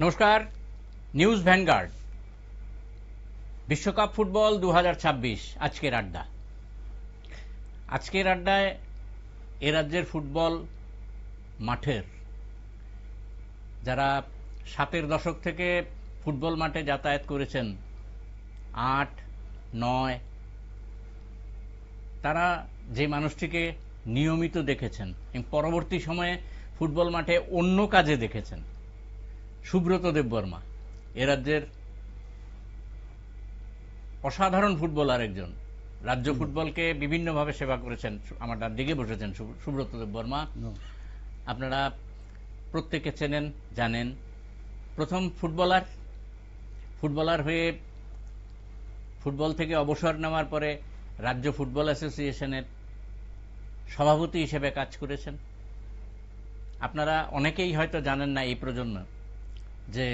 নমস্কার, news vanguard বিশ্বকাপ football 2026 আজকের আড্ডা। আজকের আড্ডায় এ রাজ্যের ফুটবল মাঠের যারা 70-এর দশক থেকে ফুটবল মাঠে যাতায়াত করেছেন 8, 9, তারা যে মানুষটিকে নিয়মিত দেখেছেন এবং পরবর্তী সময়ে ফুটবল মাঠে অন্য কাজে দেখেছেন, সুব্রত দেববর্মা এ রাজ্যের অসাধারণ ফুটবলার একজন। রাজ্য ফুটবলকে বিভিন্নভাবে সেবা করেছেন। আমার ডান দিকে বসেছেন সুব্রত দেববর্মা। আপনারা প্রত্যেকে চেনেন, জানেন। প্রথম ফুটবলার হয়ে ফুটবল থেকে অবসর নেওয়ার পরে রাজ্য ফুটবল অ্যাসোসিয়েশনের সভাপতি হিসেবে কাজ করেছেন। আপনারা অনেকেই হয়তো জানেন না এই প্রজন্ম যে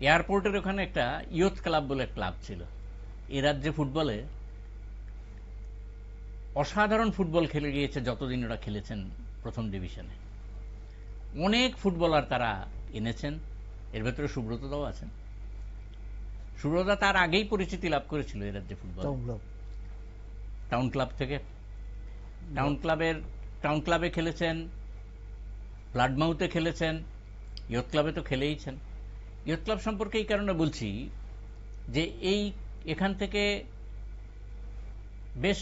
এয়ারপোর্টের ওখানে একটা ইয়ুথ ক্লাব বলে ক্লাব ছিল। এ রাজ্যে ফুটবলে অসাধারণ ফুটবল খেলে গিয়েছে যতদিন ওরা খেলেছেন প্রথম ডিভিশনে। অনেক ফুটবলার তারা এনেছেন, এর ভেতরে সুব্রতদাও আছেন। সুব্রতদা তার আগেই পরিচিতি লাভ করেছিল এ রাজ্যে ফুটবল টাউন ক্লাব থেকে। টাউন ক্লাবে খেলেছেন, ব্লাডমাউথে খেলেছেন, ইয়ুথ ক্লাবে তো খেলেইছেন। ইয়ুথ ক্লাব সম্পর্কে এই কারণে বলছি যে এখান থেকে বেশ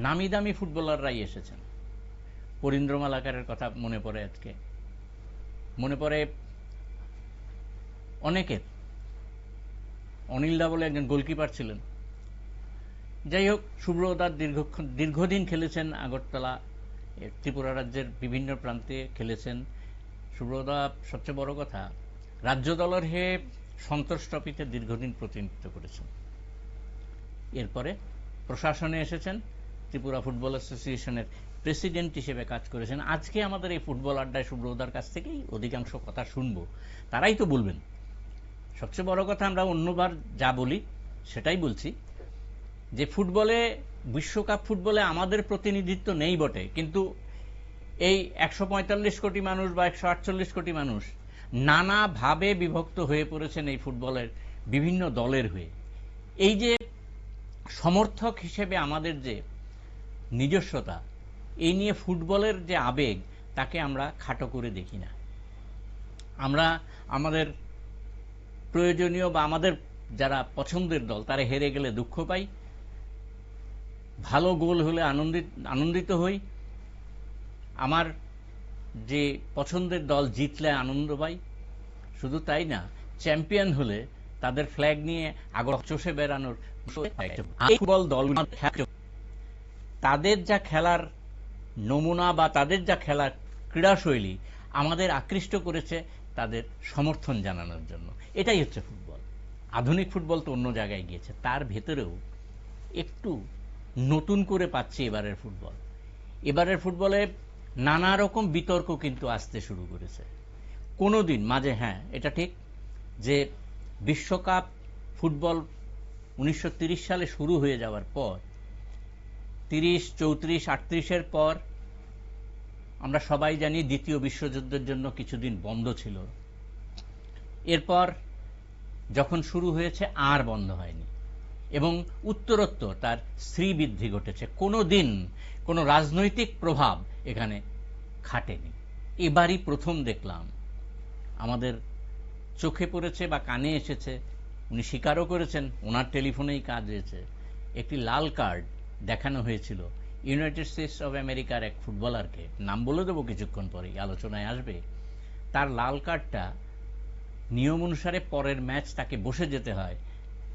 নামি দামি ফুটবলাররাই এসেছেন। পরীন্দ্র মালাকারের কথা মনে পড়ে, আজকে মনে পড়ে অনেকের। অনিলদা বলে একজন গোলকিপার ছিলেন। যাই হোক, সুব্রতদা দীর্ঘদিন খেলেছেন আগরতলা, ত্রিপুরা রাজ্যের বিভিন্ন প্রান্তে খেলেছেন। সুব্রতদা সবচেয়ে বড় কথা, রাজ্য দলের হয়ে সন্তোষ ট্রফিতে দীর্ঘদিন প্রতিনিধিত্ব করেছেন। এরপরে প্রশাসনে এসেছেন, ত্রিপুরা ফুটবল অ্যাসোসিয়েশনের প্রেসিডেন্ট হিসেবে কাজ করেছেন। আজকে আমাদের এই ফুটবল আড্ডায় সুব্রতদার কাছ থেকেই অধিকাংশ কথা শুনবো। তারাই তো বলবেন। সবচেয়ে বড় কথা, আমরা অন্যবার যা বলি সেটাই বলছি যে বিশ্বকাপ ফুটবলে আমাদের প্রতিনিধিত্ব নেই বটে, কিন্তু এই 145 কোটি মানুষ বা 148 কোটি মানুষ নানাভাবে বিভক্ত হয়ে পড়েছেন এই ফুটবলের বিভিন্ন দলের হয়ে। এই যে সমর্থক হিসেবে আমাদের যে নিজস্বতা, এই নিয়ে ফুটবলের যে আবেগ, তাকে আমরা খাটো করে দেখি না। আমরা আমাদের প্রয়োজনীয় বা আমাদের যারা পছন্দের দল তারা হেরে গেলে দুঃখ পাই, ভালো গোল হলে আনন্দিত হই, আমার যে পছন্দের দল জিতলে আনন্দ পাই। শুধু তাই না, চ্যাম্পিয়ন হলে তাদের ফ্ল্যাগ নিয়ে আগর চষে বেড়ানোর ফুটবল দল তাদের যা খেলার নমুনা বা তাদের যা খেলার ক্রীড়াশৈলী আমাদের আকৃষ্ট করেছে তাদের সমর্থন জানানোর জন্য। এটাই হচ্ছে ফুটবল। আধুনিক ফুটবল তো অন্য জায়গায় গিয়েছে, তার ভেতরেও একটু নতুন করে পাচ্ছি এবারের ফুটবলে নানা রকম বিতর্ক কিন্তু আসতে শুরু করেছে। কোনোদিন মাঝে, হ্যাঁ এটা ঠিক যে বিশ্বকাপ ফুটবল 1930 সালে শুরু হয়ে যাওয়ার পর 30, 34, 38-এর পর আমরা সবাই জানি দ্বিতীয় বিশ্বযুদ্ধের জন্য কিছুদিন বন্ধ ছিল। এরপর যখন শুরু হয়েছে আর বন্ধ হয়নি এবং উত্তরোত্তর তার শ্রীবৃদ্ধি ঘটেছে। কোনোদিন কোনো রাজনৈতিক প্রভাব এখানে খাটেনি। এবারই প্রথম দেখলাম, আমাদের চোখে পড়েছে বা কানে এসেছে, উনি স্বীকারও করেছেন, ওনার টেলিফোনেই কাজ হয়েছে, একটি লাল কার্ড দেখানো হয়েছিল ইউনাইটেড স্টেটস অব আমেরিকার এক ফুটবলারকে। নাম বলে দেবো কিছুক্ষণ পরেই, আলোচনায় আসবে। তার লাল কার্ডটা নিয়ম অনুসারে পরের ম্যাচ তাকে বসে যেতে হয়,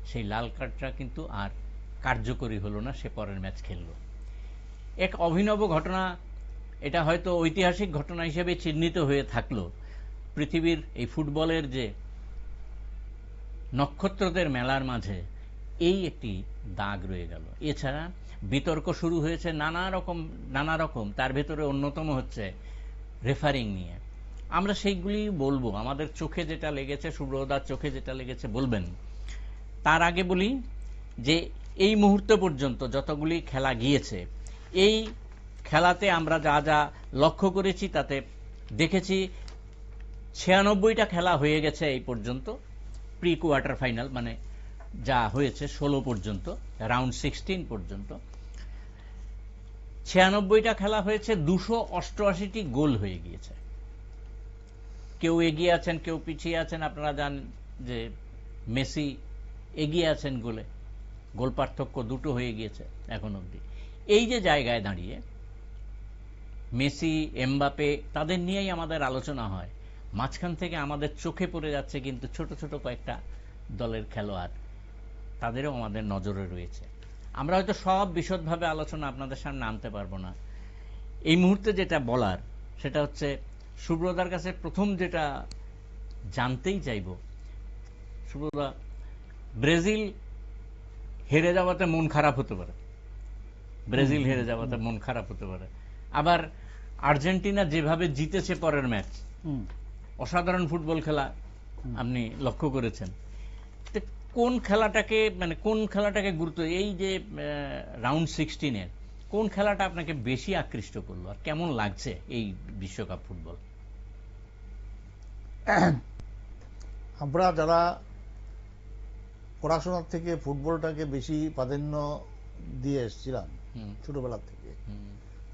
সেই লাল কার্ডটা কিন্তু আর কার্যকরী হলো না, সে পরের ম্যাচ খেলল। এক অভিনব ঘটনা, এটা হয়তো ঐতিহাসিক ঘটনা হিসেবে চিহ্নিত হয়ে থাকলো। পৃথিবীর এই ফুটবলের যে নক্ষত্রদের মেলার মাঝে এই একটি দাগ রয়ে গেল। এছাড়া বিতর্ক শুরু হয়েছে নানা রকম, তার ভেতরে অন্যতম হচ্ছে রেফারিং নিয়ে। আমরা সেইগুলি বলবো, আমাদের চোখে যেটা লেগেছে, সুব্রতদার চোখে যেটা লেগেছে বলবেন। তার আগে বলি যে এই মুহূর্ত পর্যন্ত যতগুলি খেলা গিয়েছে, এই খেলাতে আমরা যা যা লক্ষ্য করেছি তাতে দেখেছি 96টা খেলা হয়ে গেছে এই পর্যন্ত, প্রি কোয়ার্টার ফাইনাল মানে যা হয়েছে 16 পর্যন্ত, রাউন্ড 16 পর্যন্ত 96টা খেলা হয়েছে, 288টি গোল হয়ে গিয়েছে। কেউ এগিয়ে আছেন, কেউ পিছিয়ে আছেন। আপনারা জানেন যে মেসি এগিয়ে আছেন গোলে, গোল পার্থক্য 2 হয়ে গিয়েছে এখন অবধি। এই যে জায়গায় দাঁড়িয়ে মেসি, এমবাপে তাদের নিয়েই আমাদের আলোচনা হয়, মাঝখান থেকে আমাদের চোখে পড়ে যাচ্ছে কিন্তু ছোট ছোট কয়েকটা দলের খেলোয়াড়, তাদেরও আমাদের নজরে রয়েছে। আমরা হয়তো সব বিশদভাবে আলোচনা আপনাদের সামনে আনতে পারবো না। এই মুহূর্তে যেটা বলার সেটা হচ্ছে, সুব্রতার কাছে প্রথম যেটা জানতেই চাইব, সুব্রতা, ব্রাজিল হেরে যাওয়াতে মন খারাপ হতে পারে, ব্রাজিল হেরে যাওয়াতে মন খারাপ হতে পারে, আবার আর্জেন্টিনা যেভাবে জিতেছে পরের ম্যাচ, অসাধারণ ফুটবল খেলা আপনি লক্ষ্য করেছেন। কোন খেলাটাকে গুরুত্ব, এই যে রাউন্ড 16-এর কোন খেলাটা আপনাকে বেশি আকৃষ্ট করলো আর কেমন লাগছে এই বিশ্বকাপ ফুটবল? আমরা যারা পড়াশোনার থেকে ফুটবলটাকে বেশি প্রাধান্য দিয়ে এসেছিলাম ছোটবেলা থেকে,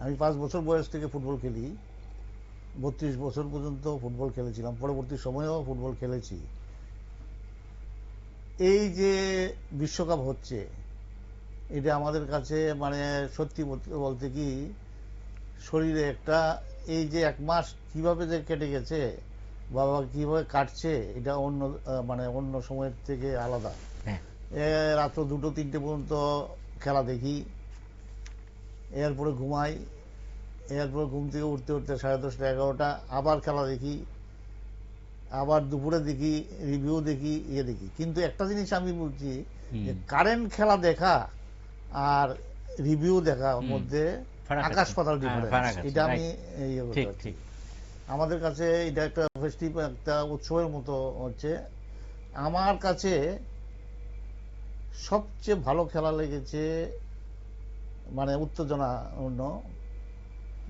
আমি 5 বছর বয়স থেকে ফুটবল খেলি, 32 বছর পর্যন্ত ফুটবল খেলেছিলাম, পরবর্তী সময়েও ফুটবল খেলেছি। এই যে বিশ্বকাপ হচ্ছে, এটা আমাদের কাছে মানে সত্যি বলতে কি, শরীরে একটা, এই যে 1 মাস কিভাবে যে কেটে গেছে, বাবা কিভাবে কাটছে, এটা অন্য সময়ের থেকে আলাদা। রাত্র 2-3টে পর্যন্ত খেলা দেখি, এরপরে ঘুমাই, এরপরে ঘুম থেকে উঠতে উঠতে 10:30 11টা, আবার খেলা দেখি, আবার দুপুরে দেখি, রিভিউ দেখি, দেখি। কিন্তু একটা জিনিস আমি বলছি, যে কারেন্ট খেলা দেখা আর রিভিউ দেখার মধ্যে আকাশ পাতাল ডিফারেন্স। এটা আমি আমাদের কাছে এটা একটা ফেস্টিভ্যাল, একটা উৎসবের মতো হচ্ছে। আমার কাছে সবচেয়ে ভালো খেলা লেগেছে, মানে উত্তেজনা অন্য,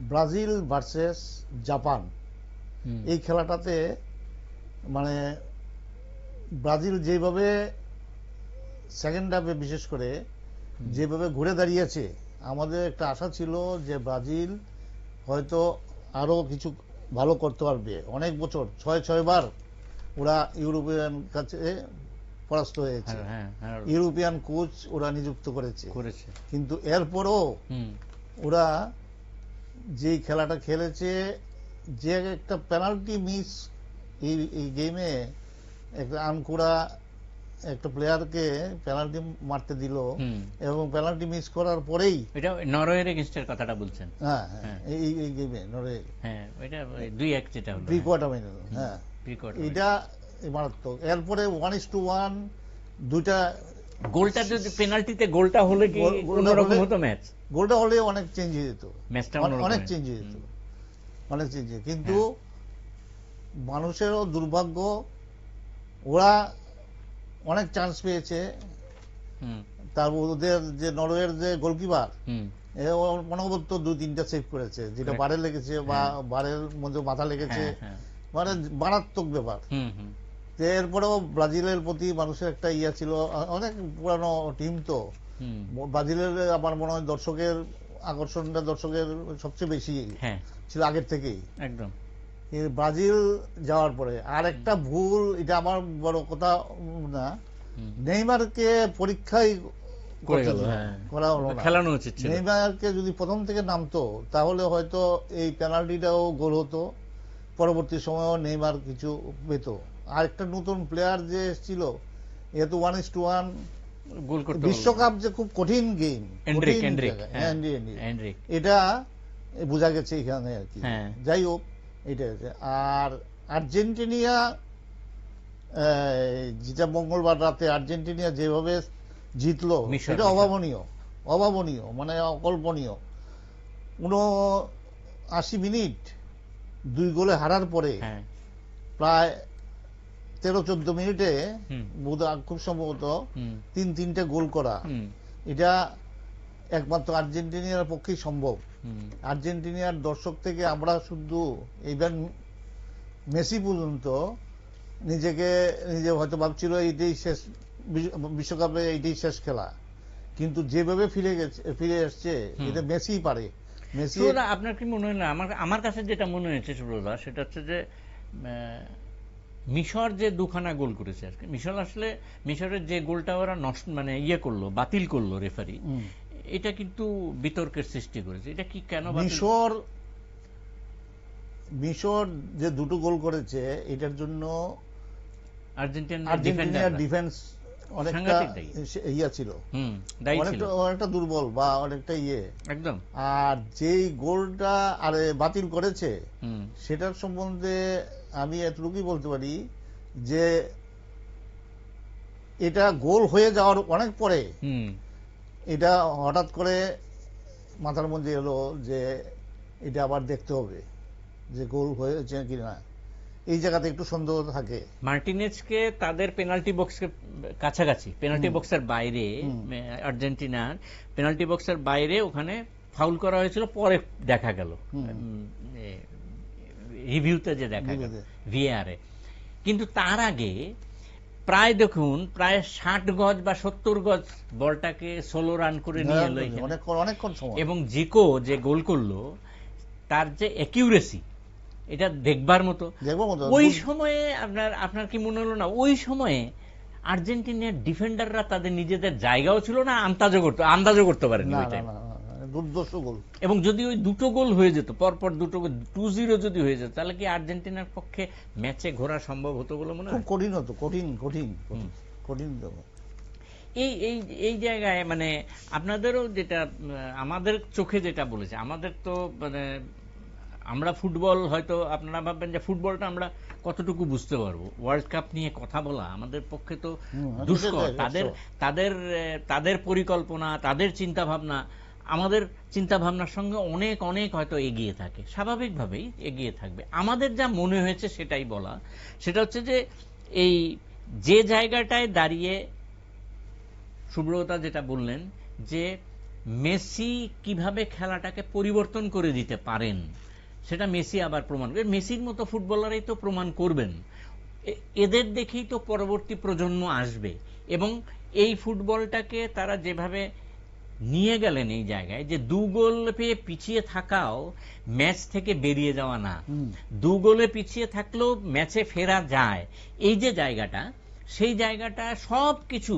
ব্রাজিল ভার্সেস জাপান। এই খেলাটাতে মানে ব্রাজিল যেভাবে সেকেন্ড হাফে বিশেষ করে যেভাবে ঘুরে দাঁড়িয়েছে, আমাদের একটা আশা ছিল যে ব্রাজিল হয়তো আরো কিছু ভালো করতে পারবে। অনেক বছর 6 বার ওরা ইউরোপিয়ান কাছে পরাস্ত হয়েছে, ইউরোপিয়ান কোচ ওরা নিযুক্ত করেছে, কিন্তু এরপরও ওরা যে খেলাটা খেলেছে, যে একটা পেনাল্টি মিস, এই গেমে একটা আনকোরা একটা প্লেয়ারকে পেনাল্টি মারতে দিল, এবং পেনাল্টি মিস করার পরেই, এটা নরওয়ের এগেইনস্টের কথাটা বলছেন? হ্যাঁ, এই গেমে নরওয়ে, হ্যাঁ, এটা 2-1 যেটা হলো প্রি কোয়ার্টার ফাইনাল, হ্যাঁ, এটা মারাত্মক। এরপরে 1:1 দুইটা গোলটা, যদি পেনাল্টিতে গোলটা হলে কি অন্যরকম হতো ম্যাচ? গোলটা হলে অনেক চেঞ্জ হয়ে যেত, ম্যাচটা অনেক চেঞ্জ হয়ে যেত, অনেক চেঞ্জ। কিন্তু মানুষেরও দুর্ভাগ্য, ওরা অনেক চান্স পেয়েছে, তার ওদের যে নরওয়ের যে গোলকিপার, মনোবত 2-3টা সেভ করেছে, যেটা বারে লেগেছে বা বারের মধ্যে মাথা লেগেছে, মানে মারাত্মক ব্যাপার। এরপরেও ব্রাজিলের প্রতি মানুষের একটা ইয়া ছিল, অনেক পুরানো টিম তো, ব্রাজিলের আমার মনে হয় দর্শকের আকর্ষণটা দর্শকের সবচেয়ে বেশি ছিল আগের থেকেই একদম। ব্রাজিল যাওয়ার পরে আর একটা ভুল, এটা আমার বড় কথা না, নেইমারকে পরীক্ষায় করা হলো না, খেলানো উচিত ছিল। নেইমারকে যদি প্রথম থেকে নামতো, তাহলে হয়তো এই পেনাল্টিটাও গোল হতো, পরবর্তী সময়েও নেইমার কিছু পেত। আর একটা নতুন প্লেয়ার যে ছিল, যেহেতু 1:1 গোল করতে, বিশ্বকাপ যে খুব কঠিন গেম, এটা বোঝা গেছে এখানে আর কি। যাই হোক, এটা আর আর্জেন্টিনা, যেটা মঙ্গলবার রাতে আর্জেন্টিনা যেভাবে জিতলো, সেটা অভাবনীয়, মানে অকল্পনীয়। 79 মিনিট 2 গোলে হারার পরে প্রায় 13-14 মিনিটে খুব সম্ভবত 3-3টে গোল করা, এটা একমাত্র আর্জেন্টিনার পক্ষেই সম্ভব। আর্জেন্টিনার দর্শক থেকে আমরা শুধু ইভেন মেসি পর্যন্ত নিজে হয়তো ভাবছিল এইটাই শেষ বিশ্বকাপে, এইটাই শেষ খেলা, কিন্তু যেভাবে ফিরে এসছে এটা মেসি পারে। মেসি আপনার কি মনে হয় না, আমার কাছে যেটা মনে হয়েছে সুব্রতদা, সেটা হচ্ছে যে মিশর যে দুখানা গোল করেছে আজকে, মিশরের যে গোলটা ওরা নষ্ট মানে করলো, বাতিল করলো রেফারি, এটা কিন্তু বিতর্কের সৃষ্টি করেছে। এটা কি কেন মিশর যে দুটো গোল করেছে এটার জন্য আর্জেন্টিনার ডিফেন্স অনেকটা ছিল, অনেকটা দুর্বল বা অনেকটা একদম। আর যেই গোলটা আরে বাতিল করেছে সেটার সম্বন্ধে আমি এতটুকুই বলতে পারি যে এটা গোল হয়ে যাওয়ার অনেক পরে এটা হঠাৎ করে মাথার মধ্যে এলো যে এটা আবার দেখতে হবে যে গোল হয়েছে কিনা। এই জায়গাতে একটু সন্দেহ থাকে। মার্টিনেজকে তাদের পেনাল্টি বক্সের কাছাকাছি, পেনাল্টি বক্সের বাইরে, আর্জেন্টিনার পেনাল্টি বক্সের বাইরে ওখানে ফাউল করা হয়েছিল, পরে দেখা গেল রিভিউতে, যে দেখা গেল ভিএআরে। কিন্তু তার আগে প্রায় দেখুন, প্রায় 60 গজ বা 70 গজ বলটাকে 16 রান করে নিয়ে এলো অনেকক্ষণ সময়। এবং জিকো যে গোল করলো তার যে অ্যাকিউরেসি, এটা দেখবার মতো। ওই সময়ে আপনার কি মনে হলো না, ওই সময়ে আর্জেন্টিনার ডিফেন্ডাররা তাদের নিজেদের জায়গাও ছিল না, আন্দাজও করতে পারেনি ওই টাইমে। এবং যদি ওই দুটো গোল হয়ে যেত, পরপর দুটো 2-0 যদি হয়ে যেত, তাহলে কি আর্জেন্টিনার পক্ষে ম্যাচে ঘোরা সম্ভব হতো বলে মনে হয়? কঠিন হতো, কঠিন। এই জায়গায় মানে আপনাদেরও যেটা, আমাদের চোখে যেটা বলেছে, আমাদের তো মানে আমরা ফুটবল, হয়তো আপনারা ভাববেন যে ফুটবলটা আমরা কতটুকু বুঝতে পারবো, ওয়ার্ল্ড কাপ নিয়ে কথা বলা আমাদের পক্ষে তো দুষ্কর। তাদের পরিকল্পনা, তাদের চিন্তা ভাবনা আমাদের চিন্তা ভাবনার সঙ্গে অনেক অনেক হয়তো এগিয়ে থাকে, স্বাভাবিকভাবেই এগিয়ে থাকবে। আমাদের যা মনে হয়েছে সেটাই বলা, সেটা হচ্ছে যে এই যে জায়গাটায় দাঁড়িয়ে সুব্রতা যেটা বললেন যে মেসি কিভাবে খেলাটাকে পরিবর্তন করে দিতে পারেন, সেটা মেসি আবার প্রমাণ করবে। মেসির মতো ফুটবলারই তো প্রমাণ করবেন, এদের দেখেই তো পরবর্তী প্রজন্ম আসবে। এবং এই ফুটবলটাকে তারা যেভাবে নিয়ে গেলেন এই জায়গায়, যে 2 গোল পেয়ে পিছিয়ে থাকাও ম্যাচ থেকে বেরিয়ে যাওয়া না, 2 গোলে পিছিয়ে থাকলেও ম্যাচে ফেরা যায়, এই যে জায়গাটা, সেই জায়গাটা সব কিছু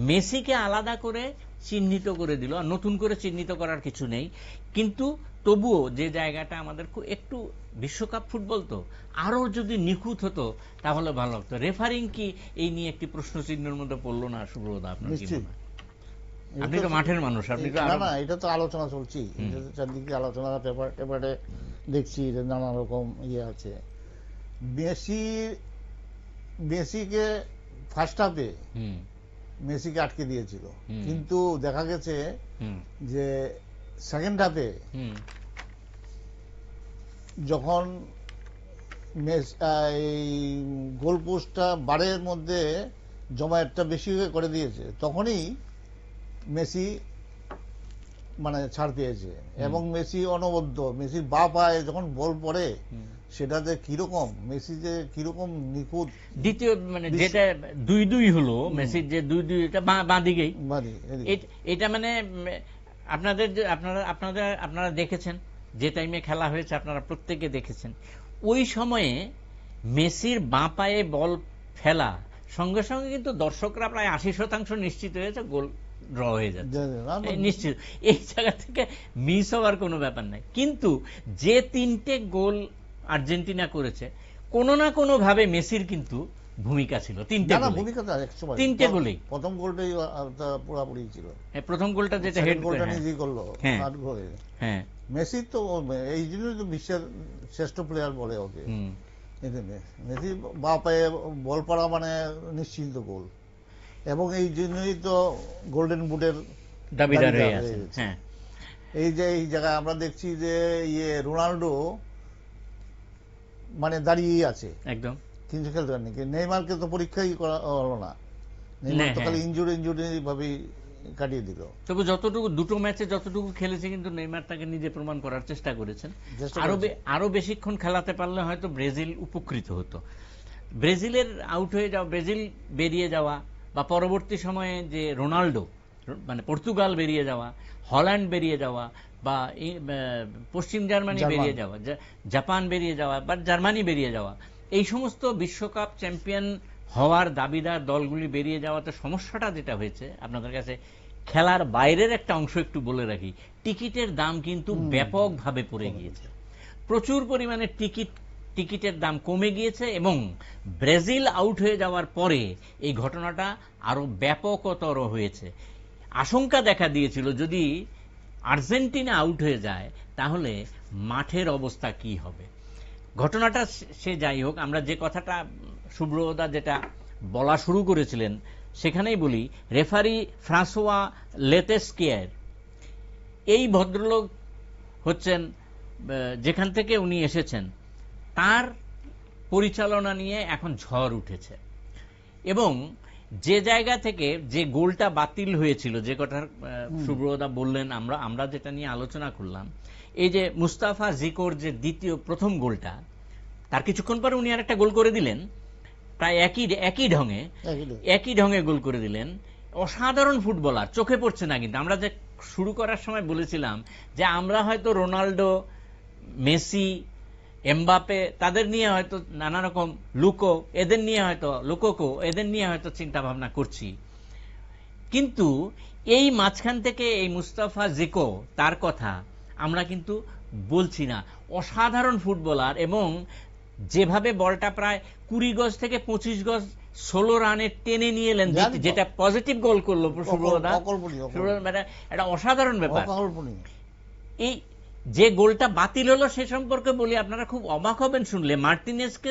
মেসিকে আলাদা করে চিহ্নিত করে দিল। আর নতুন করে চিহ্নিত করার কিছু নেই, কিন্তু তবুও যে জায়গাটা আমাদের একটু, বিশ্বকাপ ফুটবল তো আরো যদি নিখুঁত হতো তাহলে ভালো হতো। রেফারিং কি এই নিয়ে একটি প্রশ্ন চিহ্নের মধ্যে পড়লো না সুব্রত? আপনার কি মনে হয়? আপনি তো মাঠের মানুষ, আপনি তো। না, এটা তো আলোচনা চলছে, চারদিকে আলোচনা, পেপারে দেখছি নানা রকম আছে। মেসিকে ফার্স্ট হাফে মেসিকে আটকে দিয়েছিল, কিন্তু দেখা গেছে যে সেকেন্ড হাফে যখন এই গোল পোস্টটা বারের মধ্যে জমায়েতটা বেশি করে দিয়েছে, তখনই মেসি মানে ছাড় পেয়েছে। এবং মেসি অনবদ্য, মেসির বা পায়ে যখন বল পড়ে সেটাতে কিরকম, মেসি যে কিরকম নিখুঁত। দ্বিতীয় মানে যেটা 2-2 হলো, মেসির যে 2-2, এটা বাঁ দিকেই, এটা মানে আপনারা দেখেছেন, যে টাইমে খেলা হয়েছে আপনারা প্রত্যেকে দেখেছেন, ওই সময়ে মেসির বাঁ পায়ে বল ফেলা সঙ্গে সঙ্গে কিন্তু দর্শকরা প্রায় 80% নিশ্চিত হয়েছে গোল ড্র হয়ে যাচ্ছে, নিশ্চিত। এই জায়গা থেকে মিস হওয়ার কোনো ব্যাপার নাই। কিন্তু যে 3টে গোল আর্জেন্টিনা করেছে, কোনো না কোনো ভাবে মেসির কিন্তু ভূমিকা ছিল। 3টে গোলেই, প্রথম গোলটাই পুরোপুরি ছিল। প্রথম গোলটা যেটা হেড গোলটা নিজেই করলো, হ্যাঁ, মেসি তো এই জন্যই তো বিশ্বের শ্রেষ্ঠ প্লেয়ার বলে ওকে। মেসি বা পায়ে বল পড়া মানে নিশ্চিন্ত গোল, এবং এই জন্যই তো গোল্ডেন বুটের দাবিদার হয়ে আছে। হ্যাঁ, এই জায়গায় আমরা দেখছি যে রোনাল্ডো মানে দাঁড়িয়েই আছে একদম, কিন্তু খেলতে পারেনি। নেইমারকে তো পরীক্ষাই করা হলো না, নেইমার তো খালি ইনজুরি ভাবেই কাটিয়ে দিল। তবে যতটুকু দুটো ম্যাচে যতটুকু খেলেছে কিন্তু নেইমার তাকে নিজে প্রমাণ করার চেষ্টা করেছেন। আরো বেশিক্ষণ খেলাতে পারলে হয়তো ব্রাজিল উপকৃত হতো। ব্রাজিলের আউট হয়ে যাওয়া, ব্রাজিল বেরিয়ে যাওয়া বা পরবর্তী সময়ে যে রোনাল্ডো মানে পর্তুগাল বেরিয়ে যাওয়া, হল্যান্ড বেরিয়ে যাওয়া বা পশ্চিম জার্মানি বেরিয়ে যাওয়া, জাপান বেরিয়ে যাওয়া বা জার্মানি বেরিয়ে যাওয়া, এই সমস্ত বিশ্বকাপ চ্যাম্পিয়ন হওয়ার দাবিদার দলগুলি বেরিয়ে যাওয়াতে সমস্যাটা যেটা হয়েছে আপনাদের কাছে, খেলার বাইরের একটা অংশ একটু বলে রাখি, টিকিটের দাম কিন্তু ব্যাপকভাবে পড়ে গিয়েছে। প্রচুর পরিমাণে টিকিটের দাম কমে গিয়েছে এবং ব্রাজিল আউট হয়ে যাওয়ার পরে এই ঘটনাটা আরো ব্যাপকতর হয়েছে। আশঙ্কা দেখা দিয়েছিল যদি আর্জেন্টিনা আউট হয়ে যায় তাহলে মাঠের অবস্থা কি হবে। ঘটনাটা সে যাই হোক, আমরা যে কথাটা সুব্রতদা যেটা বলা শুরু করেছিলেন সেখানেই বলি, রেফারি ফ্রাঁসোয়া লেতেস্কিয়ার, এই ভদ্রলোক হচ্ছেন যেখান থেকে উনি এসেছেন তার পরিচালনা নিয়ে এখন ঝড় উঠেছে। এবং যে জায়গা থেকে যে গোলটা বাতিল হয়েছিল, যে কথা সুব্রতদা বললেন, আমরা যেটা নিয়ে আলোচনা করলাম, এই যে মুস্তাফা জিকোর যে প্রথম গোলটা, তার কিছুক্ষণ পরে উনি আরেকটা গোল করে দিলেন, প্রায় একই ঢঙে গোল করে দিলেন। অসাধারণ ফুটবলার, চোখে পড়ছে না কিন্তু। আমরা যে শুরু করার সময় বলেছিলাম যে আমরা হয়তো রোনাল্ডো, মেসি, এমবাপে তাদের নিয়ে হয়তো নানা রকম লুকোকো এদের নিয়ে হয়তো চিন্তা ভাবনা করছি, কিন্তু এই মাঝখান থেকে এই মুস্তাফা জিকো তার কথা আমরা কিন্তু বলছি না। অসাধারণ ফুটবলার এবং যেভাবে বলটা প্রায় 20 গজ থেকে 25 গজ 16 রানে টেনে নিয়ে এলেন, যেটা পজিটিভ গোল করলো সুব্রতদা, এটা অসাধারণ ব্যাপার। এই যে গোলটা বাতিল হলো সে সম্পর্কে বলি, আপনারা খুব অবাক হবেন শুনলে। মার্টিনেজকে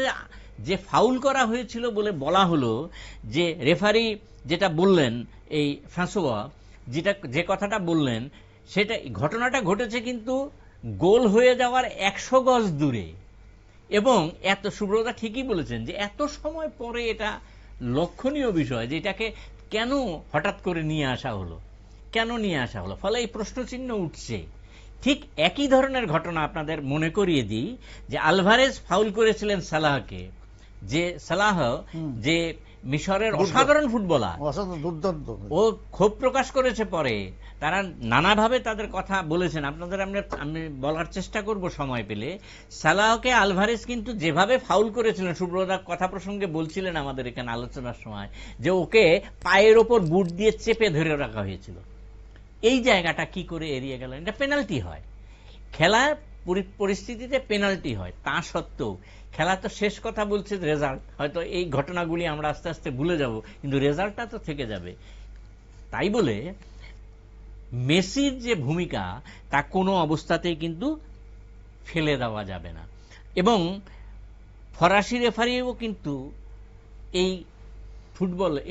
যে ফাউল করা হয়েছিল বলে বলা হলো, যে রেফারি যেটা বললেন, এই ফ্রাঁসোয়া যে কথাটা বললেন, সেটা ঘটনাটা ঘটেছে কিন্তু গোল হয়ে যাওয়ার 100 গজ দূরে। এবং এত, সুব্রতদা ঠিকই বলেছেন যে এত সময় পরে এটা লক্ষণীয় বিষয় যে এটাকে কেন হঠাৎ করে নিয়ে আসা হলো, ফলে এই প্রশ্নচিহ্ন উঠছে। ঠিক একই ধরনের ঘটনা আপনাদের মনে করিয়ে দিই যে আলভারেজ ফাউল করেছিলেন সালাহকে, যে সালাহ যে মিশরের অসাধারণ ফুটবলার, দুর্দান্ত, ও ক্ষোভ প্রকাশ করেছে পরে। তারা নানাভাবে তাদের কথা বলেছেন, আপনাদের আমি বলার চেষ্টা করব সময় পেলে। সালাহকে আলভারেজ কিন্তু যেভাবে ফাউল করেছিলেন, সুব্রতদা কথা প্রসঙ্গে বলছিলেন আমাদের এখানে আলোচনার সময়, যে ওকে পায়ের ওপর বুট দিয়ে চেপে ধরে রাখা হয়েছিল। এই জায়গাটা কি করে এড়িয়ে গেল? এটা পেনাল্টি হয়, খেলার পরিস্থিতিতে পেনাল্টি হয়। তা সত্ত্বেও খেলা তো শেষ, কথা বলছে রেজাল্ট। হয়তো এই ঘটনাগুলি আমরা আস্তে আস্তে ভুলে যাব, কিন্তু রেজাল্টটা তো থেকে যাবে। তাই বলে মেসির যে ভূমিকা তা কোনো অবস্থাতেই কিন্তু ফেলে দেওয়া যাবে না। এবং ফরাসি রেফারিও কিন্তু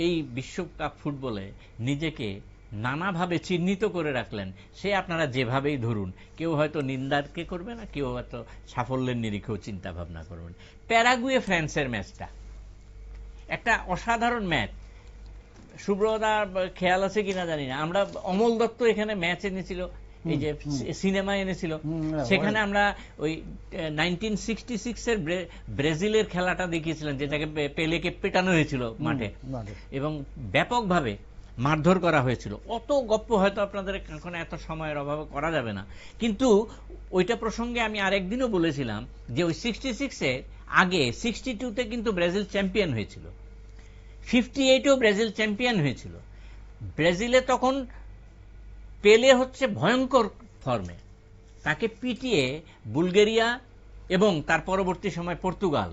এই বিশ্বকাপ ফুটবলে নিজেকে নানাভাবে চিহ্নিত করে রাখলেন। সে আপনারা যেভাবেই ধরুন, কেউ হয়তো নিন্দাকে করবে না, কেউ হয়তো সাফল্যের নিরিখেও চিন্তা ভাবনা করবেন। প্যারাগুয়ে ফ্রান্সের ম্যাচটা একটা অসাধারণ ম্যাচ। সুব্রতদা খেয়াল আছে কিনা জানি না, আমরা অমল দত্ত এখানে ম্যাচ এনেছিল, এই যে সিনেমা এনেছিল, সেখানে আমরা ওই 1966 এর ব্রাজিলের খেলাটা দেখিয়েছিলেন, যেটাকে পেলেকে পেটানো হয়েছিল মাঠে এবং ব্যাপকভাবে মারধর করা হয়েছিল। অত গপ্প হয়তো আপনাদের এখন এত সময়ের অভাবে করা যাবে না, কিন্তু ওইটা প্রসঙ্গে আমি আরেকদিনও বলেছিলাম যে ওই 66-এর আগে 62-তে কিন্তু ব্রাজিল চ্যাম্পিয়ন হয়েছিল, 58-এও ব্রাজিল চ্যাম্পিয়ন হয়েছিল। ব্রাজিলে তখন পেলে হচ্ছে ভয়ঙ্কর ফর্মে, তাকে পিটিয়ে বুলগেরিয়া এবং তার পরবর্তী সময় পর্তুগাল,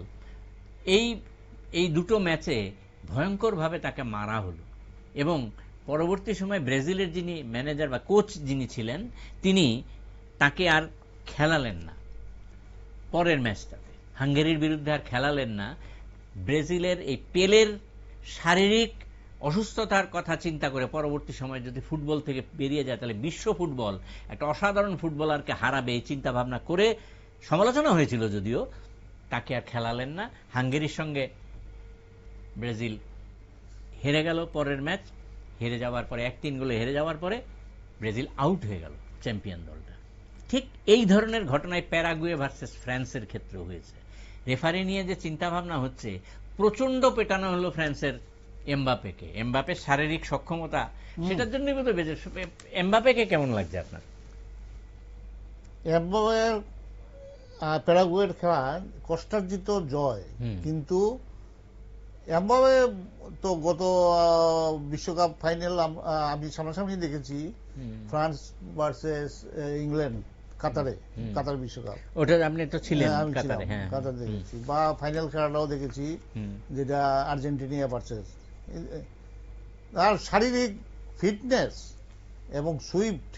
এই দুটো ম্যাচে ভয়ঙ্করভাবে তাকে মারা হলো। এবং পরবর্তী সময় ব্রাজিলের যিনি ম্যানেজার বা কোচ যিনি ছিলেন, তিনি তাকে আর খেলালেন না। পরের ম্যাচটাতে হাঙ্গেরির বিরুদ্ধে আর খেলালেন না। ব্রাজিলের এই পেলের শারীরিক অসুস্থতার কথা চিন্তা করে পরবর্তী সময় যদি ফুটবল থেকে বেরিয়ে যায় তাহলে বিশ্ব ফুটবল একটা অসাধারণ ফুটবলারকে হারাবে, এই চিন্তা ভাবনা করে সমালোচনা হয়েছিল, যদিও তাকে আর খেলালেন না। হাঙ্গেরির সঙ্গে ব্রাজিল হেরে গেল পরের ম্যাচ। হেরে যাওয়ার পরে 1-3 গোলে হেরে যাওয়ার পরে ব্রাজিল আউট হয়ে গেল চ্যাম্পিয়ন দলটা। ঠিক এই ধরনের ঘটনায় প্যারাগুয়ে ভার্সেস ফ্রান্সের ক্ষেত্রেও হয়েছে। রেফারি নিয়ে যে চিন্তাভাবনা হচ্ছে, প্রচণ্ড পেটানো হলো ফ্রান্সের এমবাপেকে। এমবাপের শারীরিক সক্ষমতা, সেটার জন্যই বোধহয় বেঁচে। এমবাপেকে কেমন লাগছে আপনার? এমবাপের প্যারাগুয়ের খেলা কষ্টার্জিত জয়, কিন্তু এমবাপে তো গত বিশ্বকাপ ফাইনাল আমি সামনাসামনি দেখেছি, ফ্রান্স ভার্সেস ইংল্যান্ড, কাতার বিশ্বকাপ, ওটা আপনি তো ছিলেন কাতারে। কাতার দেখেছি, বা ফাইনাল খেলাটাও দেখেছি যেটা আর্জেন্টিনা ভার্সেস। আর শারীরিক ফিটনেস এবং সুইফট,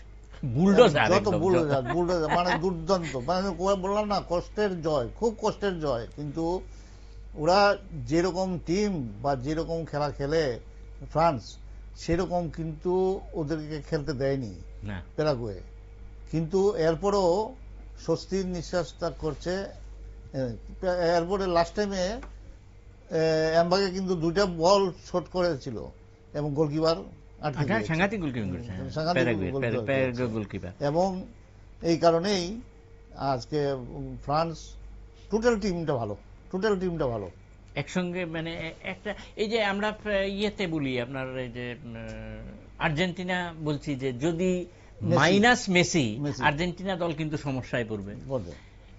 বুলডোজার মানে দুর্দান্ত, মানে বললাম না, কষ্টের জয়, খুব কষ্টের জয়। কিন্তু ওরা যেরকম টিম বা যেরকম খেলা খেলে ফ্রান্স, সেরকম কিন্তু ওদেরকে খেলতে দেয়নি প্যারাগুয়ে। কিন্তু এরপরও স্বস্তির নিঃশ্বাস ত্যাগ করছে। এরপরে লাস্ট টাইমে এমবাপে কিন্তু 2টা বল শট করেছিল এবং গোলকিপার সাংঘাতিক গোলকিপার। এবং এই কারণেই আজকে ফ্রান্স টোটাল টিমটা ভালো একসঙ্গে। মানে একটা এই যে আমরা ইয়েতে বলি আপনার, এই যে আর্জেন্টিনা বলছি, যে যদি মাইনাস মেসি, আর্জেন্টিনা দল কিন্তু সমস্যায় পড়বে।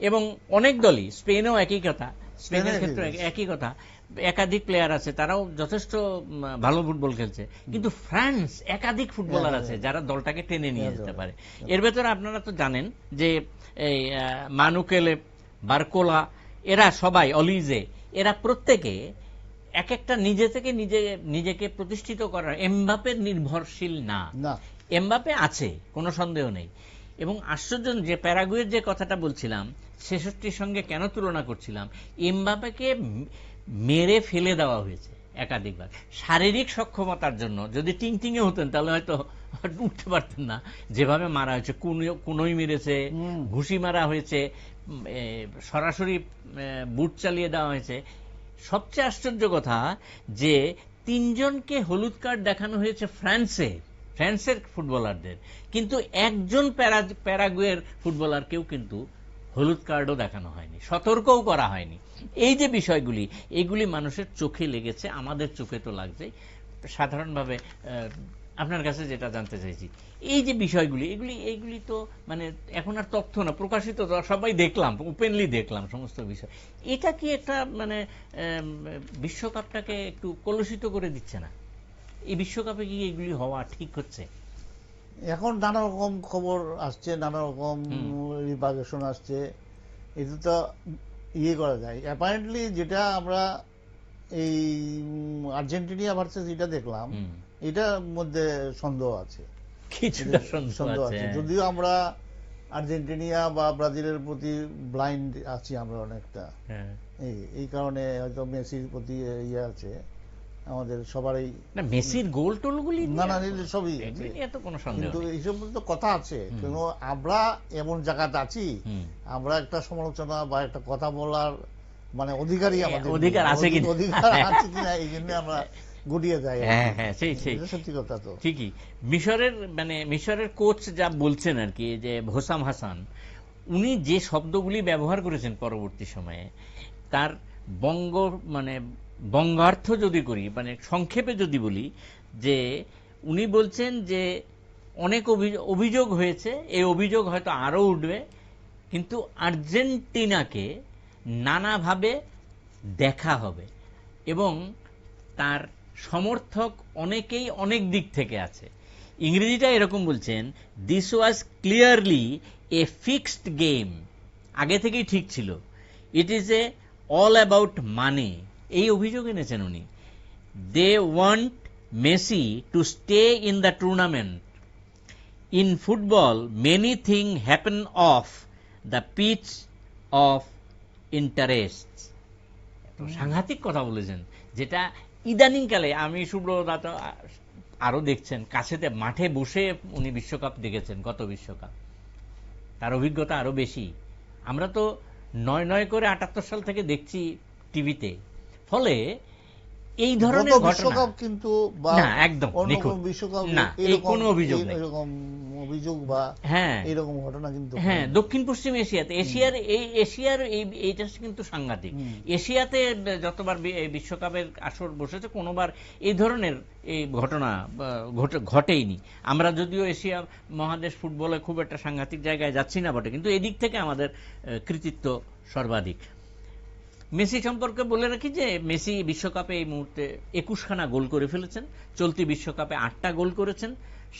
এবং অনেক দলই, স্পেনও একই কথা, স্পেনের ক্ষেত্রে একই কথা, একাধিক প্লেয়ার আছে, তারাও যথেষ্ট ভালো ফুটবল খেলছে। কিন্তু ফ্রান্স একাধিক ফুটবলার আছে যারা দলটাকে টেনে নিয়ে যেতে পারে। এর ভেতরে আপনারা তো জানেন যে এই মানুকেলে, বারকোলা, এরা সবাই, অলিজে, এরা প্রত্যেকে এক একটা নিজে থেকে নিজেকে প্রতিষ্ঠিত করার, এমবাপের নির্ভরশীল না। এমবাপে আছে, কোনো সন্দেহ নেই। এবং আশ্চর্য যে প্যারাগুয়ের যে কথাটা বলছিলাম, 66-র সঙ্গে কেন তুলনা করছিলাম, এমবাপেকে মেরে ফেলে দেওয়া হয়েছে একাধিকবার শারীরিক সক্ষমতার জন্য। যদি টিংটিংয়ে হতেন তাহলে হয়তো উঠতে পারতেন না। যেভাবে মারা হয়েছে, কুনোই মেরেছে, ঘুষি মারা হয়েছে, সরাসরি বুট চালিয়ে দেওয়া হয়েছে। সবচেয়ে আশ্চর্য কথা যে 3 জনকে হলুদ কার্ড দেখানো হয়েছে ফ্রান্সের ফুটবলারদের, কিন্তু একজন প্যারাগুয়ের ফুটবলারকেও কিন্তু হলুদ কার্ডও দেখানো হয়নি, সতর্কও করা হয়নি। এই যে বিষয়গুলি, এইগুলি মানুষের চোখে লেগেছে, আমাদের চোখে তো লাগছে। সাধারণভাবে আপনার কাছে যেটা জানতে চাইছি, এই যে বিষয়গুলি, এইগুলি তো মানে এখন আর তথ্য না, প্রকাশিত, সবাই দেখলাম, ওপেনলি দেখলাম সমস্ত বিষয়। এটা কি একটা মানে বিশ্বকাপটাকে একটু কলুষিত করে দিচ্ছে না? এই বিশ্বকাপে কি এগুলি হওয়া ঠিক হচ্ছে? এখন নানা রকম খবর আসছে, নানা রকম রিপার্কেশন আসছে, এটা তো করা যায়। অ্যাপারেন্টলি যেটা আমরা এই আর্জেন্টিনা ভার্সেস এটা দেখলাম, এটার মধ্যে সন্দেহ আছে, কিছুটা সন্দেহ আছে। যদিও আমরা আর্জেন্টিনা বা ব্রাজিলের প্রতি ব্লাইন্ড আছি আমরা অনেকটা, এই কারণে হয়তো মেসির প্রতি আছে আমাদের সবারই। না, মেসির গোল টোলগুলি সবই, কিন্তু এইসব তো কথা আছে। কিন্তু আমরা এমন জায়গাতে আছি, আমরা একটা সমালোচনা বা একটা কথা বলার মানে অধিকারী, আমাদের অধিকার আছে কিনা, এই জন্য আমরা গুটিয়ে যাই। হ্যাঁ, সেই সত্যি কথা তো ঠিকই। মিশরের কোচ যা বলছেন আর কি, যে হোসাম হাসান, উনি যে শব্দগুলি ব্যবহার করেছেন পরবর্তী সময়ে, তার বঙ্গার্থ যদি করি, মানে সংক্ষেপে যদি বলি, যে উনি বলছেন যে অনেক অভিযোগ হয়েছে, এই অভিযোগ হয়তো আরো উঠবে, কিন্তু আর্জেন্টিনাকে নানাভাবে দেখা হবে এবং তার সমর্থক অনেকেই অনেক দিক থেকে আছে। ইংরেজিটা এরকম বলছেন, this was clearly a fixed game, আগে থেকেই ঠিক ছিল। It is a all about money, এই অভিযোগ এনেছেন উনি। They want Messi to stay in the tournament. In football many thing happen off the pitch of interest. সাংঘাতিক কথা বলেছেন, যেটা ইদানিংকালে আমি শুভ্রদা তো আরো দেখছেন, কাছেতে মাঠে বসে উনি বিশ্বকাপ দেখেছেন, গত বিশ্বকাপ, তার অভিজ্ঞতা আরো বেশি। আমরা তো 9 করে 78 সাল থেকে দেখছি টিভিতে। ফলে এই ধরনের ঘটনা বিশ্বকাপ কিন্তু বা না একদম অন্য নিখুঁত কোনো বিশ্বকাপ না, এই কোনো অভিযোগ নেই। এরকম অভিযোগ বা হ্যাঁ এরকম ঘটনা কিন্তু হ্যাঁ, দক্ষিণ পশ্চিম এশিয়াতে এশিয়ার এইটা কিন্তু সাংঘাতিক। এশিয়াতে যতবার বিশ্বকাপের আসর বসেছে কোনোবার এই ধরনের এই ঘটনা ঘটেইনি। আমরা যদিও এশিয়া মহাদেশ ফুটবলে খুব একটা সাংঘাতিক জায়গায় যাচ্ছি না বটে, কিন্তু এদিক থেকে আমাদের কৃতিত্ব সর্বাধিক। মেসি সম্পর্কে বলে রাখি যে মেসি বিশ্বকাপে এই মুহূর্তে 21খানা গোল করে ফেলেছেন। চলতি বিশ্বকাপে 8টা গোল করেছেন,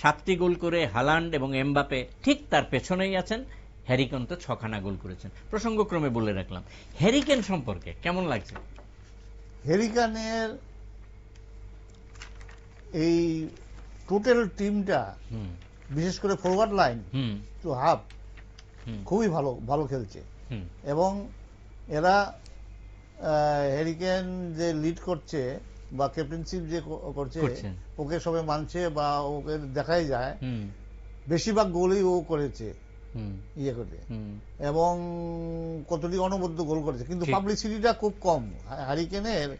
7টি গোল করে হালান্ড এবং এমবাপে ঠিক তার পেছনেই আছেন। হ্যারি কেন তো 6খানা গোল করেছেন। প্রসঙ্গক্রমে বলে রাখলাম। হ্যারি কেন সম্পর্কে কেমন লাগছে? হ্যারি কেনের এই টোটাল টিমটা, বিশেষ করে ফরওয়ার্ড লাইন টু হাফ, খুবই ভালো খেলছে। এবং এরা হ্যারি কেন যে লিড করছে বা ক্যাপ্টেনশিপ যে করছে, ওকে সবাই মানছে বা ওকে দেখাই যায় বেশিরভাগ গোলই ও করেছে ইয়ে করে, এবং কতটি অনবদ্য গোল করেছে। কিন্তু পাবলিসিটিটা খুব কম হ্যারি কেনের,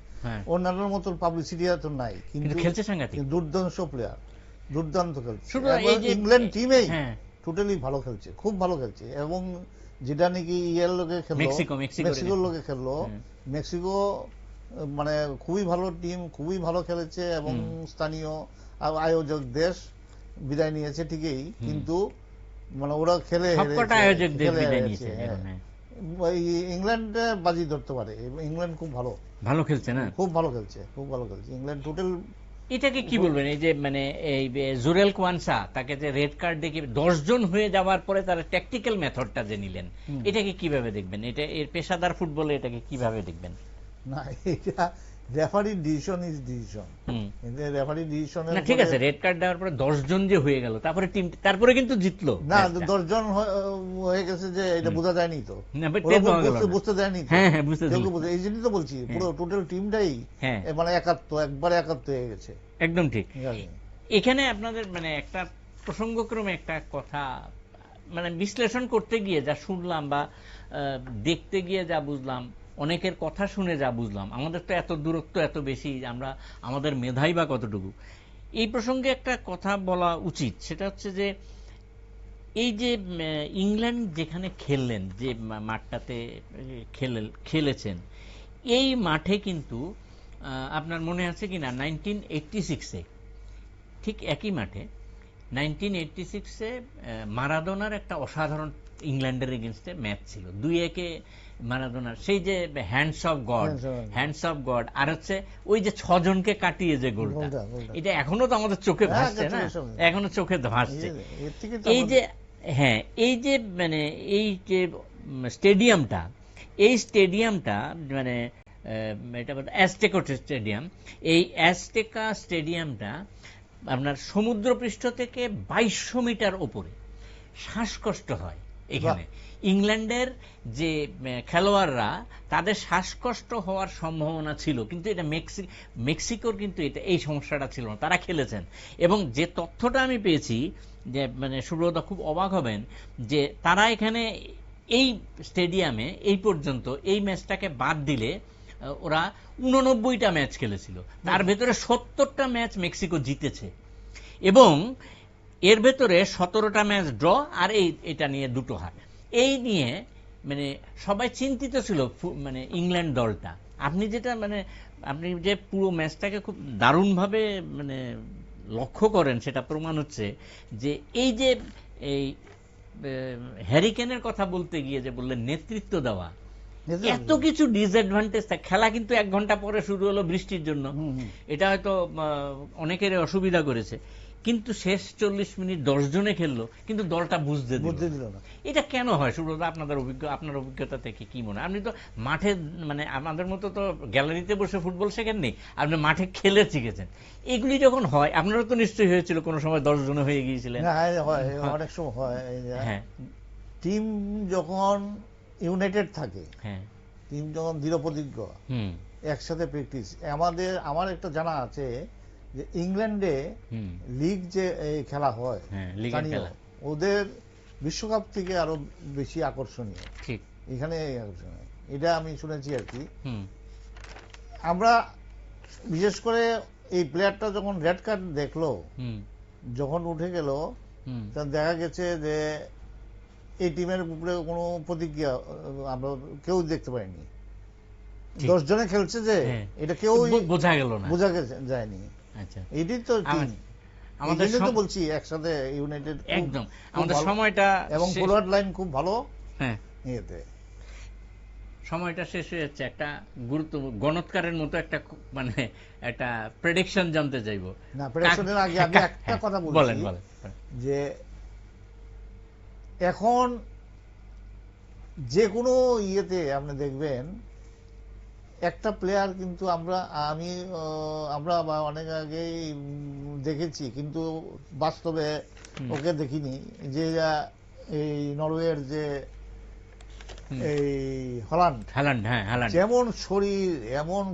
অন্যান্য মতন পাবলিসিটি তো নাই, কিন্তু খেলছে সাংঘাতিক, দুর্দান্ত প্লেয়ার, দুর্দান্ত খেলছে। ইংল্যান্ড টিমেই টোটালি ভালো খেলছে, খুব ভালো খেলছে। এবং যেটা নাকি ইয়ের লোকে খেললো, মেক্সিকোর লোকে খেললো, মেক্সিকো মানে খুবই ভালো টিম, খুবই ভালো খেলেছে এবং স্থানীয় আয়োজক দেশ বিদায় নিয়েছে ঠিকই, কিন্তু মানে ওরা খেলে ইংল্যান্ড বাজি ধরতে পারে। ইংল্যান্ড খুব ভালো খেলছে না, খুব ভালো খেলছে ইংল্যান্ড টোটাল। এটাকে কি বলবেন, এই যে মানে এই জুরেল কোয়ানসা তাকে যে রেড কার্ড দেখে 10 জন হয়ে যাওয়ার পরে তারা ট্যাকটিক্যাল মেথডটা যে নিলেন, এটাকে কিভাবে দেখবেন? এটা এর পেশাদার ফুটবলে এটাকে কিভাবে দেখবেন? না, এটা referee decision is decision. Referee decision না, ঠিক আছে, রেড কার্ড দেওয়ার পরে 10 জন যে হয়ে গেল, তারপরে টিম তারপরে কিন্তু জিতলো না, 10 জন হয়ে গেছে যে এটা বোঝা যায়নি তো, বুঝতে দেয়নি। হ্যাঁ হ্যাঁ, বুঝতে এই জন্যই তো বলছি পুরো টোটাল টিমটাই মানে একবারে একাত্ম হয়ে গেছে। একদম ঠিক। এখানে আপনাদের মানে একটা প্রসঙ্গক্রমে একটা কথা মানে বিশ্লেষণ করতে গিয়ে যা শুনলাম বা দেখতে গিয়ে যা বুঝলাম, অনেকের কথা শুনে যা বুঝলাম, আমাদের তো এত দূরত্ব এত বেশি, আমরা আমাদের মেধাই বা কতটুকু। এই প্রসঙ্গে একটা কথা বলা উচিত, সেটা হচ্ছে যে এই যে ইংল্যান্ড যেখানে খেললেন, যে মাঠটাতে খেলেছেন, এই মাঠে কিন্তু আপনার মনে আছে কিনা 1986-এ ঠিক একই মাঠে 1986-এ মারাদোনার একটা অসাধারণ ইংল্যান্ডের এগেনস্টে ম্যাচ ছিল। 2-1 মারাদোনার সেই যে হ্যান্ডস অফ গড, আর হচ্ছে ওই যে 6 জনকে কাটিয়ে যে গোলটা, এটা এখনো তো আমাদের চোখে ভাসছে না, এখনো চোখে ভাসছে। এই যে হ্যাঁ, এই যে মানে এই যে স্টেডিয়ামটা মানে এটা অ্যাজটেকা স্টেডিয়াম, এই অ্যাজটেকা স্টেডিয়ামটা আপনার সমুদ্রপৃষ্ঠ থেকে 2200 মিটার উপরে। শ্বাসকষ্ট হয় এখানে। ইংল্যান্ডের যে খেলোয়াড়রা, তাদের শ্বাসকষ্ট হওয়ার সম্ভাবনা ছিল, কিন্তু এটা মেক্সিকোর কিন্তু এটা এই সমস্যাটা ছিল না, তারা খেলেছেন। এবং যে তথ্যটা আমি পেয়েছি, যে মানে সুব্রত খুব অবাক হবেন, যে তারা এখানে এই স্টেডিয়ামে এই পর্যন্ত এই ম্যাচটাকে বাদ দিলে ওরা 89টা ম্যাচ খেলেছিল, তার ভেতরে 70টা ম্যাচ মেক্সিকো জিতেছে, এবং এর ভেতরে 17টা ম্যাচ ড্র, আর এটা নিয়ে 2টো হার। এই নিয়ে মানে সবাই চিন্তিত ছিল, মানে ইংল্যান্ড দলটা। আপনি যেটা মানে আপনি যে পুরো ম্যাচটাকে খুব দারুণভাবে মানে লক্ষ্য করেন, সেটা প্রমাণ হচ্ছে যে এই যে এই হ্যারি কেনের কথা বলতে গিয়ে যে বললেন নেতৃত্ব দেওয়া, এত কিছু ডিসঅ্যাডভান্টেজ থাকে। খেলা কিন্তু 1 ঘন্টা পরে শুরু হলো বৃষ্টির জন্য, এটা হয়তো অনেকের অসুবিধা করেছে, কিন্তু শেষ 40 মিনিট 10 জনে খেললো, কিন্তু দলটা বুঝতে দিল না। এটা কেন হয় সুব্রত? আপনার অভিজ্ঞতা থেকে কি মনে হয়? আপনি তো মাঠে মানে আমাদের মতো তো গ্যালারিতে বসে ফুটবল শেখেননি, আপনি মাঠে খেলে শিখেছেন। এগুলি যখন হয়, আপনারও তো নিশ্চয়ই হয়েছিল কোনো সময় 10 জনে হয়ে গিয়েছিলেন। অনেক সময় হয়। হ্যাঁ, টিম যখন ইউনাইটেড থাকে, টিম যখন দৃঢ়প্রতিজ্ঞ, একসাথে প্র্যাকটিস। আমার একটা জানা আছে যে ইংল্যান্ডে লিগ যে খেলা হয়, ওদের বিশ্বকাপ থেকে আরো বেশি আকর্ষণীয়। এখানে এটা আমি শুনেছি আর কি। আমরা বিশেষ করে এই প্লেয়ারটা যখন রেড কার্ড দেখলো, হুম যখন উঠে গেল, হুম তা দেখা গেছে যে এই টিমের উপরে কোনো প্রতিক্রিয়া আমরা কেউ দেখতে পাইনি। ঠিক। 10 জনে খেলছে যে হ্যাঁ। এটা কেউ বোঝা গেল না। বোঝা যায়নি। আচ্ছা, এটাই তো টিম। আমাদের তো বলছি একসাথে ইউনাইটেড একদম আমাদের সময়টা এবং ফরওয়ার্ড লাইন খুব ভালো। হ্যাঁ, ইয়েতে সময়টা শেষ হয়ে যাচ্ছে। একটা গুরুত্বপূর্ণ গণৎকারের মতো একটা মানে একটা প্রেডিকশন জানতে চাইবো। না, প্রেডিকশনের আগে আমি একটা কথা বলছি, বলেন বলেন। যে এখন যে কোনো ইয়েতে আপনি দেখবেন একটা প্লেয়ার কিন্তু আমরা বা অনেক আগেই দেখেছি, কিন্তু বাস্তবে ওকে দেখিনি, যে এই নরওয়ের যে এই হল্যান্ড, হ্যাঁ হল্যান্ড, যেমন শরীর, এমন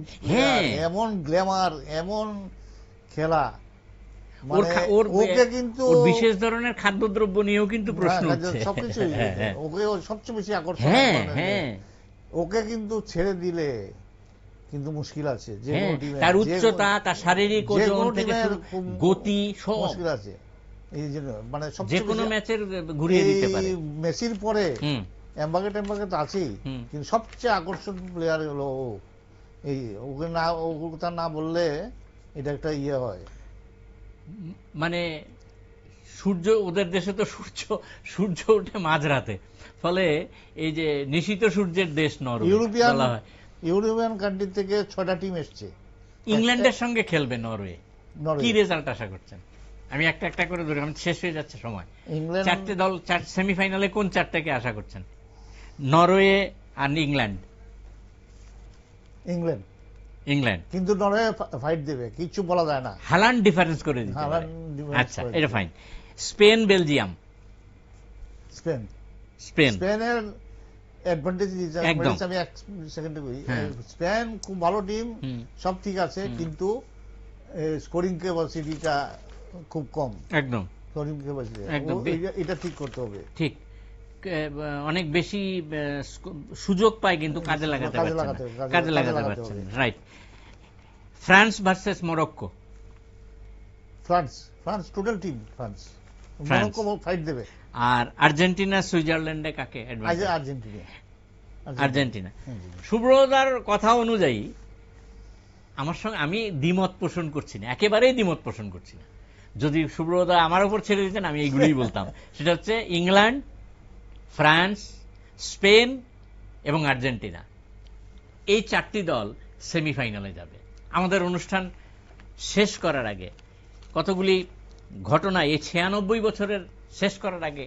এমন গ্ল্যামার, এমন খেলা, ওকে কিন্তু বিশেষ ধরনের খাদ্যদ্রব্য নিয়েও কিন্তু প্রশ্ন উঠছে, সবকিছু ওকে সবচেয়ে বেশি আকর্ষণ। হ্যাঁ, ওকে কিন্তু ছেড়ে দিলে কিন্তু মুশকিল আছে। যে তার উচ্চতা, তার শারীরিক ওজন থেকে গতি সব মুশকিল আছে। এই জন্য মানে যে কোনো ম্যাচের ঘুরিয়ে দিতে পারে। মেসির পরে এমবাপে তো আছেই, কিন্তু সবচেয়ে আকর্ষণ প্লেয়ার হলো ও। এই ওকে না, ওকে না বললে এটা একটা ইয়ে হয়, মানে সূর্য, ওদের দেশে তো সূর্য ওঠে মাঝরাতে, ফলে এই যে নিশিত সূর্যের দেশ নরওয়ে বলা হয়। ইউরোপিয়ান কান্ট্রি থেকে 6টা টিম এসছে। ইংল্যান্ডের সঙ্গে খেলবে নরওয়ে। কি রেজাল্ট আশা করছেন? আমি একটা একটা করে ধরে, আমি শেষ হয়ে যাচ্ছে সময়। চারটে দল, সেমিফাইনালে কোন চারটাকে আশা করছেন? নরওয়ে আর ইংল্যান্ড। ইংল্যান্ড কিন্তু নরওয়ে ফাইট দেবে, কিছু বলা যায় না। হল্যান্ড ডিফারেন্স করে দিতে পারে। আচ্ছা, এটা ফাইন। Spain Belgium. স্পেনের অ্যাডভান্টেজ একদম। আমি এক সেকেন্ডে কই, স্পেন খুব ভালো টিম, সব ঠিক আছে, কিন্তু স্কোরিং ক্যাপাসিটিটা খুব কম। একদম স্কোরিং ক্যাপাসিটি এটা ঠিক করতে হবে। ঠিক, অনেক বেশি সুযোগ পায় কিন্তু কাজে লাগাতে পারছে না। Right. France versus Morocco. France total team, Morocco fight দেবে। আর আর্জেন্টিনা সুইজারল্যান্ডে কাকে অ্যাডভান্টেজ? আর্জেন্টিনা। সুব্রতার কথা অনুযায়ী আমার সঙ্গে আমি দ্বিমত পোষণ করছি না, একেবারেই দ্বিমত পোষণ করছি না। যদি সুব্রতা আমার উপর ছেড়ে দিতেন আমি এইগুলোই বলতাম। সেটা হচ্ছে ইংল্যান্ড, ফ্রান্স, স্পেন এবং আর্জেন্টিনা, এই চারটি দল সেমিফাইনালে যাবে। আমাদের অনুষ্ঠান শেষ করার আগে কতগুলি ঘটনা, এই 96 বছরের শেষ করার আগে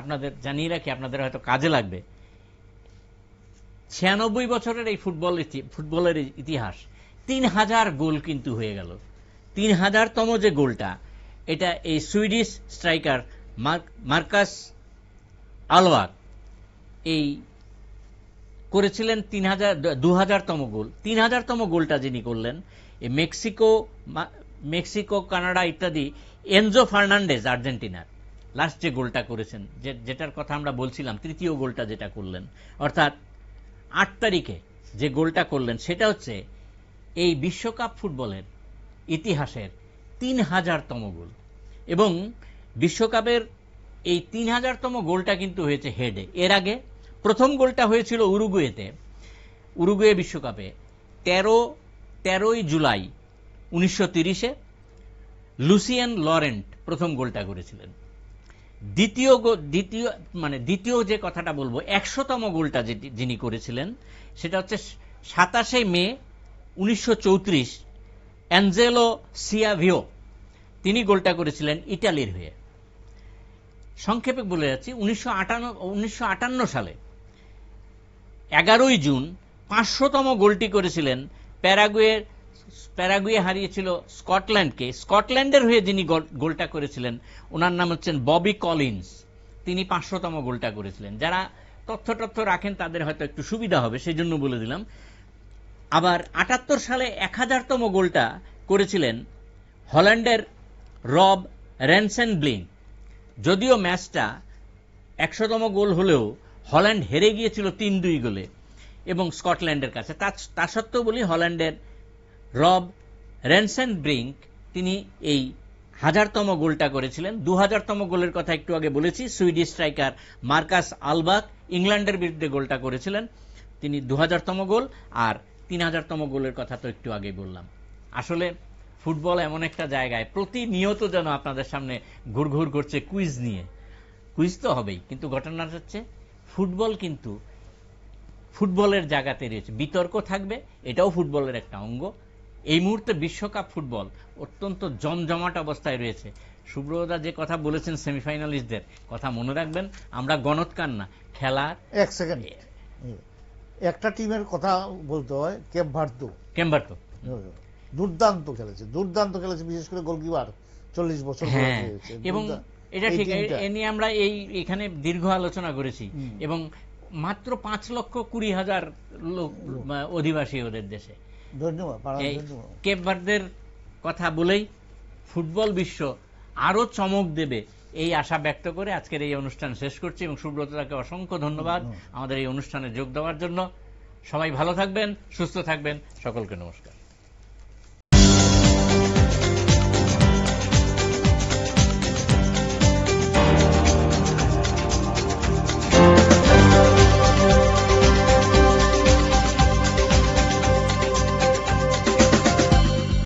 আপনাদের জানিয়ে রাখি, আপনাদের হয়তো কাজে লাগবে। 96 বছরের এই ফুটবলের ইতিহাস 3000 গোল কিন্তু হয়ে গেল। 3000তম যে গোলটা, এটা এই সুইডিশ স্ট্রাইকার মার্কাস আলওয়াক এই করেছিলেন 2000তম গোল। 3000তম গোলটা যিনি করলেন, এই মেক্সিকো, কানাডা ইত্যাদি এনজো ফার্নান্ডেজ, আর্জেন্টিনার লাস্ট যে গোলটা করেছেন, যেটার কথা আমরা বলছিলাম, তৃতীয় গোলটা যেটা করলেন, অর্থাৎ 8 তারিখে যে গোলটা করলেন, সেটা হচ্ছে এই বিশ্বকাপ ফুটবলের ইতিহাসের 3000তম গোল। এবং বিশ্বকাপের এই 3000তম গোলটা কিন্তু হয়েছে হেডে। এর আগে প্রথম গোলটা হয়েছিল উরুগুয়ে বিশ্বকাপে 13ই জুলাই 1930-এ লুসিয়ান লরেন্ট প্রথম গোলটা করেছিলেন। দ্বিতীয় যে কথাটা বলবো, 100তম গোলটা যিনি করেছিলেন, সেটা হচ্ছে 27শে মে 1934 অ্যাঞ্জেলো সিয়াভিও, তিনি গোলটা করেছিলেন ইটালির হয়ে। সংক্ষেপে বলে যাচ্ছি, 1958 সালে 11ই জুন 500তম গোলটি করেছিলেন প্যারাগুয়ে হারিয়েছিল স্কটল্যান্ডকে। স্কটল্যান্ডের হয়ে যিনি গোলটা করেছিলেন, ওনার নাম হচ্ছেন ববি কলিন্স, তিনি 500তম গোলটা করেছিলেন। যারা তথ্য রাখেন তাদের হয়তো একটু সুবিধা হবে, সেই জন্য বলে দিলাম। আবার 78 সালে 1000তম গোলটা করেছিলেন হল্যান্ডের রব রেনসেনব্লিং। যদিও ম্যাচটা 100তম গোল হলেও হল্যান্ড হেরে গিয়েছিল 3-2 গোলে এবং স্কটল্যান্ডের কাছে। তা সত্ত্বেও বলি, হল্যান্ডের রব রেনসেনব্রিঙ্ক তিনি এই 1000তম গোলটা করেছিলেন। 2000তম গোলের কথা একটু আগে বলেছি, সুইডিশ স্ট্রাইকার মার্কাস আলবাক ইংল্যান্ডের বিরুদ্ধে গোলটা করেছিলেন, তিনি 2000তম গোল। আর 3000তম গোলের কথা তো একটু আগে বললাম। আসলে ফুটবল এমন একটা জায়গায় প্রতিনিয়ত যেন আপনাদের সামনে ঘুরঘুর করছে কুইজ নিয়ে। কুইজ তো হবেই, কিন্তু ঘটনাটা হচ্ছে ফুটবল কিন্তু ফুটবলের জায়গাতে রয়েছে, বিতর্ক থাকবে, এটাও ফুটবলের একটা অঙ্গ। এই মুহূর্তে বিশ্বকাপ ফুটবল অত্যন্ত জমজমাট অবস্থায় রয়েছে। সুব্রতদা যে কথা বলেছেন সেমিফাইনালিস্টদের কথা মনে রাখবেন, আমরা গণৎকার না, খেলার এক সেকেন্ড, একটা টিমের কথা বলতে হয়, কেপ ভার্দে দুর্দান্ত খেলেছে, বিশেষ করে গোলকিপার 40 বছর হ্যাঁ, এবং এটা ঠিক, এ নিয়ে আমরা এখানে দীর্ঘ আলোচনা করেছি। এবং মাত্র 5,20,000 লোক অধিবাসী ওদের দেশে। ধন্যবাদ। কেপ ভার্দের কথা বলেই ফুটবল বিশ্ব আরো চমক দেবে এই আশা ব্যক্ত করে আজকের এই অনুষ্ঠান শেষ করছি, এবং সুব্রতদাকে অসংখ্য ধন্যবাদ আমাদের এই অনুষ্ঠানে যোগ দেওয়ার জন্য। সবাই ভালো থাকবেন, সুস্থ থাকবেন, সকলকে নমস্কার।